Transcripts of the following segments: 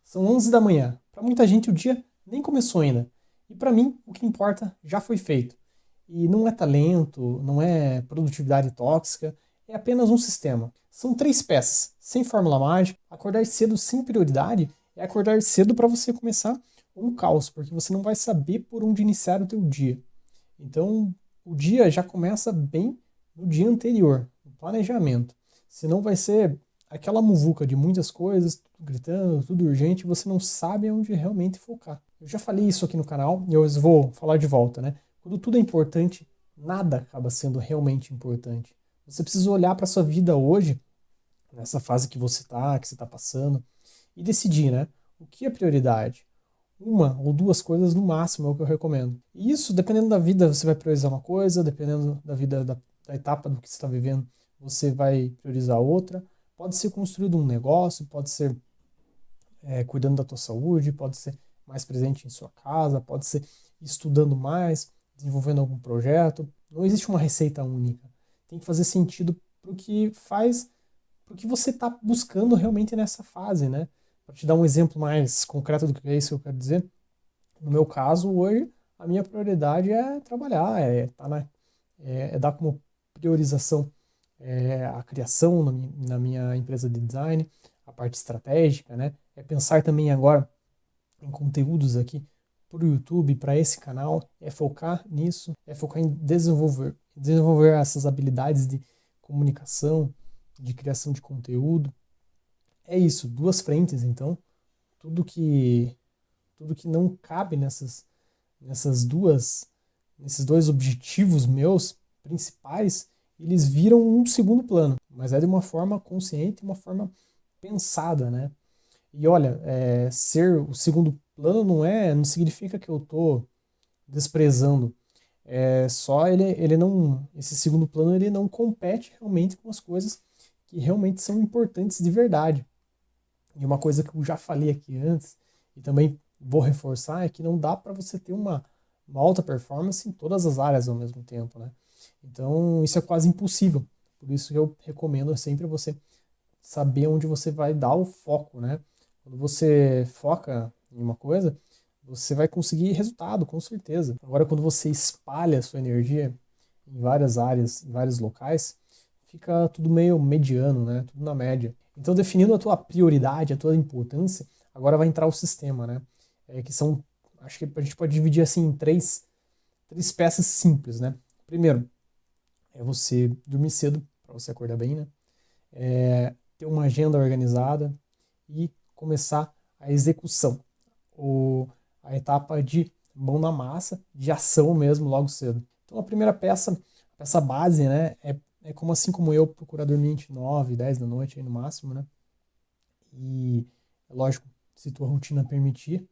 São 11 da manhã. Para muita gente o dia nem começou ainda. E para mim, o que importa já foi feito. E não é talento, não é produtividade tóxica, é apenas um sistema. São três peças, sem fórmula mágica. Acordar cedo sem prioridade é acordar cedo para você começar um caos, porque você não vai saber por onde iniciar o teu dia. Então, o dia já começa bem no dia anterior, no planejamento. Senão vai ser aquela muvuca de muitas coisas, tudo gritando, tudo urgente, e você não sabe onde realmente focar. Eu já falei isso aqui no canal e eu vou falar de volta, né? Quando tudo é importante, nada acaba sendo realmente importante. Você precisa olhar para sua vida hoje, nessa fase que você está passando, e decidir, né? O que é prioridade? Uma ou duas coisas no máximo é o que eu recomendo. E isso, dependendo da vida, você vai priorizar uma coisa, dependendo da vida, da etapa do que você está vivendo, você vai priorizar outra. Pode ser construído um negócio, pode ser cuidando da tua saúde, pode ser mais presente em sua casa, pode ser estudando mais, desenvolvendo algum projeto. Não existe uma receita única. Tem que fazer sentido para o que faz, para o que você está buscando realmente nessa fase, né? Para te dar um exemplo mais concreto do que é isso que eu quero dizer, no meu caso, hoje, a minha prioridade é trabalhar, é dar como priorização a criação na minha empresa de design, a parte estratégica, né? É pensar também agora em conteúdos aqui para o YouTube, para esse canal, é focar nisso, é focar em desenvolver essas habilidades de comunicação, de criação de conteúdo. É isso, duas frentes, então, tudo que tudo que não cabe nessas duas, nesses dois objetivos meus principais, eles viram um segundo plano, mas é de uma forma consciente, uma forma pensada, né? E olha, ser o segundo plano não significa que eu estou desprezando. É só ele não, esse segundo plano ele não compete realmente com as coisas que realmente são importantes de verdade. E uma coisa que eu já falei aqui antes, e também vou reforçar, é que não dá para você ter uma alta performance em todas as áreas ao mesmo tempo, né? Então, isso é quase impossível. Por isso que eu recomendo sempre você saber onde você vai dar o foco, né? Quando você foca em uma coisa, você vai conseguir resultado, com certeza. Agora, quando você espalha a sua energia em várias áreas, em vários locais, fica tudo meio mediano, né? Tudo na média. Então, definindo a tua prioridade, a tua importância, agora vai entrar o sistema, né? Que são, acho que a gente pode dividir assim em três peças simples, né? Primeiro, é você dormir cedo, para você acordar bem, né? Ter uma agenda organizada e começar a execução, a etapa de mão na massa, de ação mesmo, logo cedo. Então, a primeira peça base, né? É como assim como eu procurar dormir entre 9 e 10 da noite aí no máximo, né? E, lógico, se tua rotina permitir,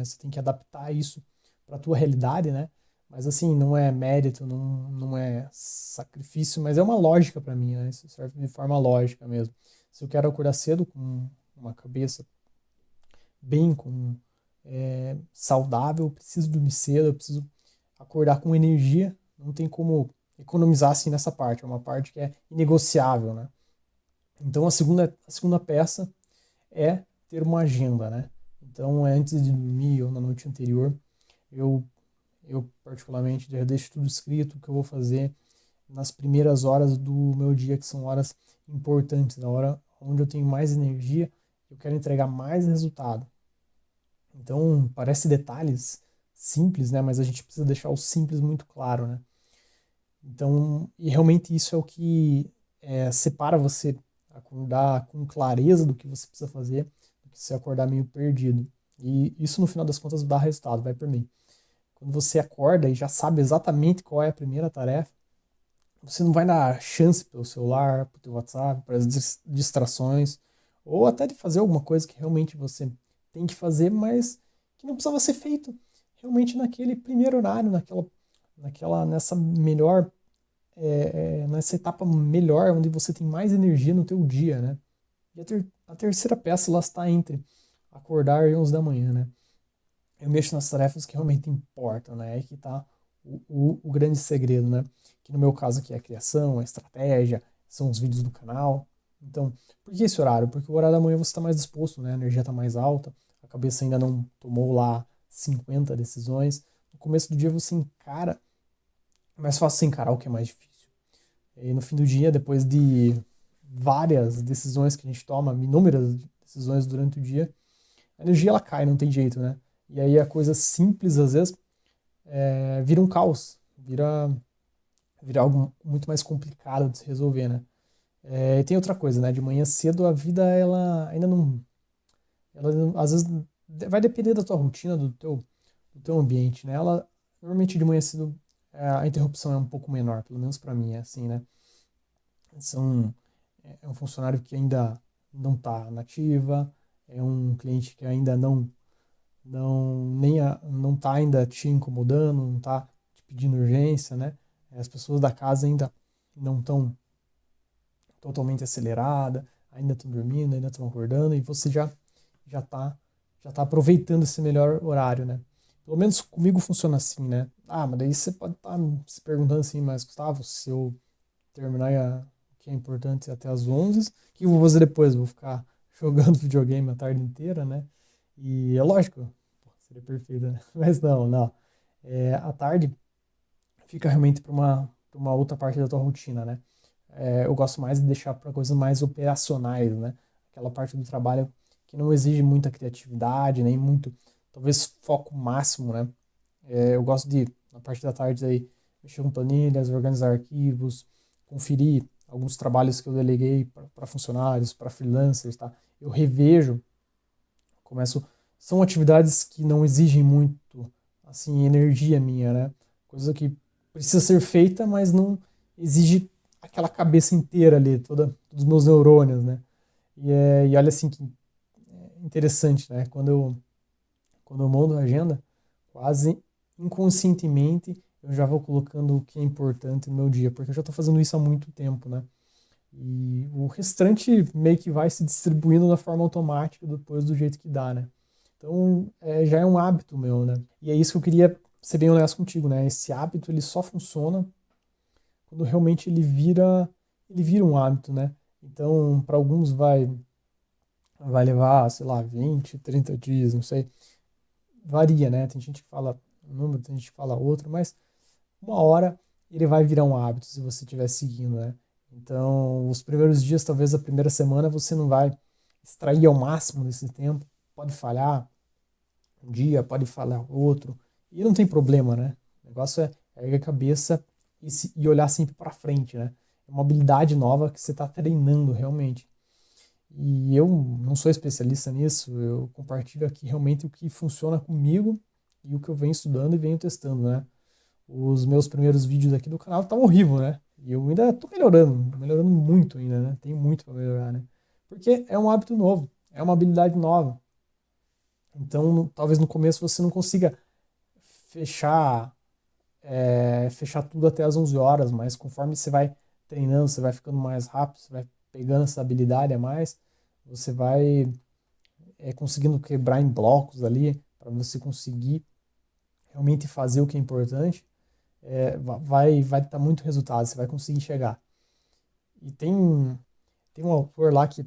você tem que adaptar isso para a tua realidade, né? Mas assim, não é mérito, não é sacrifício, mas é uma lógica para mim, né? Isso serve de forma lógica mesmo. Se eu quero acordar cedo com uma cabeça bem, saudável, eu preciso dormir cedo, eu preciso acordar com energia, não tem como economizar assim nessa parte, é uma parte que é inegociável, né? Então a segunda peça é ter uma agenda, né? Então, antes de dormir ou na noite anterior, eu, eu particularmente já deixo tudo escrito o que eu vou fazer nas primeiras horas do meu dia, que são horas importantes, na hora onde eu tenho mais energia, eu quero entregar mais resultado. Então, parece detalhes simples, né? Mas a gente precisa deixar o simples muito claro, né? Então, e realmente isso é o que separa você acordar com clareza do que você precisa fazer, do que você acordar meio perdido. E isso, no final das contas, dá resultado, vai por mim. Quando você acorda e já sabe exatamente qual é a primeira tarefa, você não vai dar chance pelo celular, pro teu WhatsApp, para as distrações, ou até de fazer alguma coisa que realmente você tem que fazer, mas que não precisava ser feito realmente naquele primeiro horário, nessa melhor nessa etapa melhor, onde você tem mais energia no teu dia, né? E a terceira peça, ela está entre acordar e 11 da manhã, né? Eu mexo nas tarefas que realmente importam, né? É que tá o grande segredo, né? Que no meu caso aqui é a criação, a estratégia, são os vídeos do canal. Então, por que esse horário? Porque o horário da manhã você está mais disposto, né? A energia está mais alta, a cabeça ainda não tomou lá 50 decisões. No começo do dia você encara, é mais fácil você encarar o que é mais difícil. E no fim do dia, depois de várias decisões que a gente toma, inúmeras decisões durante o dia, a energia ela cai, não tem jeito, né? E aí a coisa simples, às vezes, vira um caos, vira algo muito mais complicado de se resolver, né? E tem outra coisa, né? De manhã cedo a vida, ela ainda não... às vezes, vai depender da tua rotina, do teu ambiente, né? Ela, normalmente de manhã cedo, a interrupção é um pouco menor, pelo menos para mim é assim, né? São, é um funcionário que ainda não está nativa, é um cliente que ainda não está ainda te incomodando, não está te pedindo urgência, né? As pessoas da casa ainda não estão totalmente aceleradas, ainda estão dormindo, ainda estão acordando e você já está já tá aproveitando esse melhor horário, né? Pelo menos comigo funciona assim, né? Ah, mas daí você pode estar se perguntando assim, mas Gustavo, se eu terminar o que é importante até as 11, o que eu vou fazer depois? Vou ficar jogando videogame a tarde inteira, né? E é lógico, pô, seria perfeito, né? Mas não. A tarde fica realmente para uma outra parte da tua rotina, né? Eu gosto mais de deixar para coisas mais operacionais, né? Aquela parte do trabalho que não exige muita criatividade, nem muito, talvez, foco máximo, né? Eu gosto de, na parte da tarde, aí, mexer com planilhas, organizar arquivos, conferir alguns trabalhos que eu deleguei para funcionários, para freelancers, tá? Eu revejo, começo... São atividades que não exigem muito, assim, energia minha, né? Coisa que precisa ser feita, mas não exige aquela cabeça inteira ali, todos os meus neurônios, né? E olha assim que interessante, né? Quando eu monto a agenda, quase inconscientemente eu já vou colocando o que é importante no meu dia, porque eu já estou fazendo isso há muito tempo, né? E o restante meio que vai se distribuindo da forma automática depois do jeito que dá, né? Então, já é um hábito meu, né? E é isso que eu queria ser bem honesto contigo, né? Esse hábito, ele só funciona quando realmente ele vira um hábito, né? Então, para alguns vai levar, sei lá, 20, 30 dias, não sei. Varia, né? Tem gente que fala um número, tem gente que fala outro, mas uma hora ele vai virar um hábito se você estiver seguindo, né? Então, os primeiros dias, talvez a primeira semana, você não vai extrair ao máximo desse tempo. Pode falhar um dia, pode falhar outro. E não tem problema, né? O negócio é erguer a cabeça e olhar sempre para frente, né? É uma habilidade nova que você está treinando realmente. E eu não sou especialista nisso, eu compartilho aqui realmente o que funciona comigo e o que eu venho estudando e venho testando, né? Os meus primeiros vídeos aqui do canal estavam horrível, né? E eu ainda tô melhorando muito ainda, né? Tenho muito para melhorar, né? Porque é um hábito novo, é uma habilidade nova. Então, talvez no começo você não consiga fechar, fechar tudo até as 11 horas, mas conforme você vai treinando, você vai ficando mais rápido, você vai pegando essa habilidade a mais, você vai conseguindo quebrar em blocos ali, para você conseguir realmente fazer o que é importante, vai dar muito resultado, você vai conseguir chegar. E tem um autor lá que,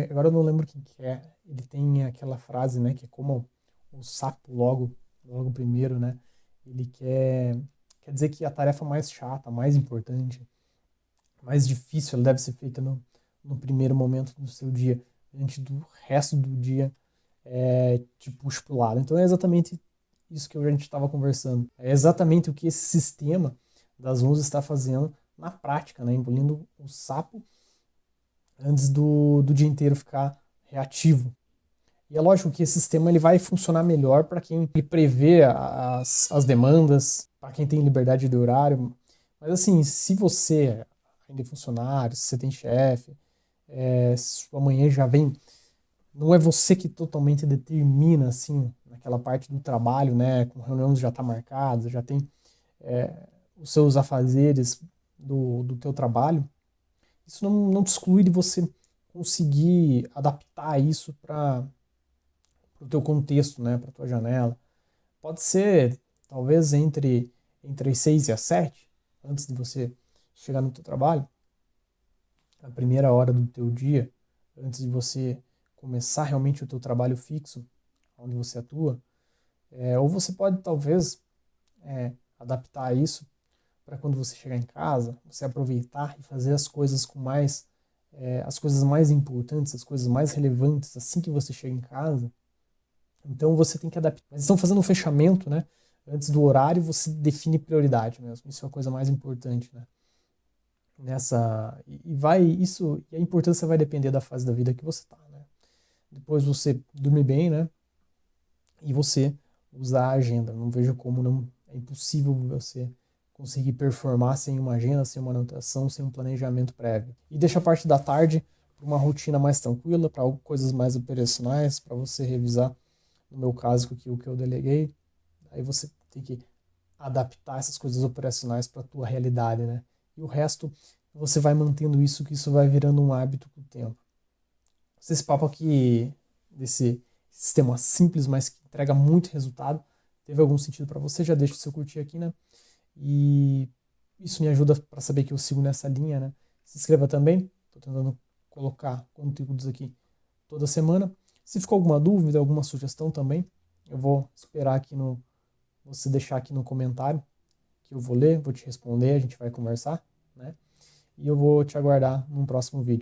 agora eu não lembro quem que é, ele tem aquela frase, né, que é como o sapo logo primeiro, né, ele quer dizer que a tarefa mais chata, mais importante, mais difícil, ela deve ser feita no primeiro momento do seu dia, antes do resto do dia te puxa para o lado. Então é exatamente isso que a gente estava conversando. É exatamente o que esse sistema das 11 está fazendo na prática, né? Engolindo o sapo antes do dia inteiro ficar reativo. E é lógico que esse sistema ele vai funcionar melhor para quem prevê as demandas, para quem tem liberdade de horário. Mas assim, se você ainda é funcionário, se você tem chefe, se sua manhã já vem, não é você que totalmente determina assim naquela parte do trabalho, né? Com reuniões já está marcada, já tem os seus afazeres do teu trabalho. Isso não te exclui de você conseguir adaptar isso para o teu contexto, né? Para tua janela. Pode ser talvez entre as 6 e as 7, antes de você chegar no teu trabalho. a primeira hora do teu dia, antes de você começar realmente o teu trabalho fixo, onde você atua, ou você pode talvez adaptar isso para quando você chegar em casa, você aproveitar e fazer as coisas com mais, as coisas mais importantes, as coisas mais relevantes assim que você chega em casa. Então você tem que adaptar. Mas estão fazendo um fechamento, né? Antes do horário você define prioridade mesmo. Isso é a coisa mais importante, né? E a importância vai depender da fase da vida que você está, né? Depois você dormir bem, né? E você usar a agenda. Não vejo como não é impossível você conseguir performar sem uma agenda, sem uma anotação, sem um planejamento prévio. E deixa a parte da tarde para uma rotina mais tranquila, para coisas mais operacionais, para você revisar, no meu caso, o que eu deleguei. Aí você tem que adaptar essas coisas operacionais para a tua realidade, né? E o resto você vai mantendo isso, que isso vai virando um hábito com o tempo. Esse papo aqui desse sistema simples, mas que entrega muito resultado, teve algum sentido para você? Já deixa o seu curtir aqui, né? E isso me ajuda para saber que eu sigo nessa linha, né? Se inscreva também, estou tentando colocar conteúdos aqui toda semana. Se ficou alguma dúvida, alguma sugestão também, eu vou esperar aqui você deixar aqui no comentário, que eu vou ler, vou te responder, a gente vai conversar, né? E eu vou te aguardar num próximo vídeo.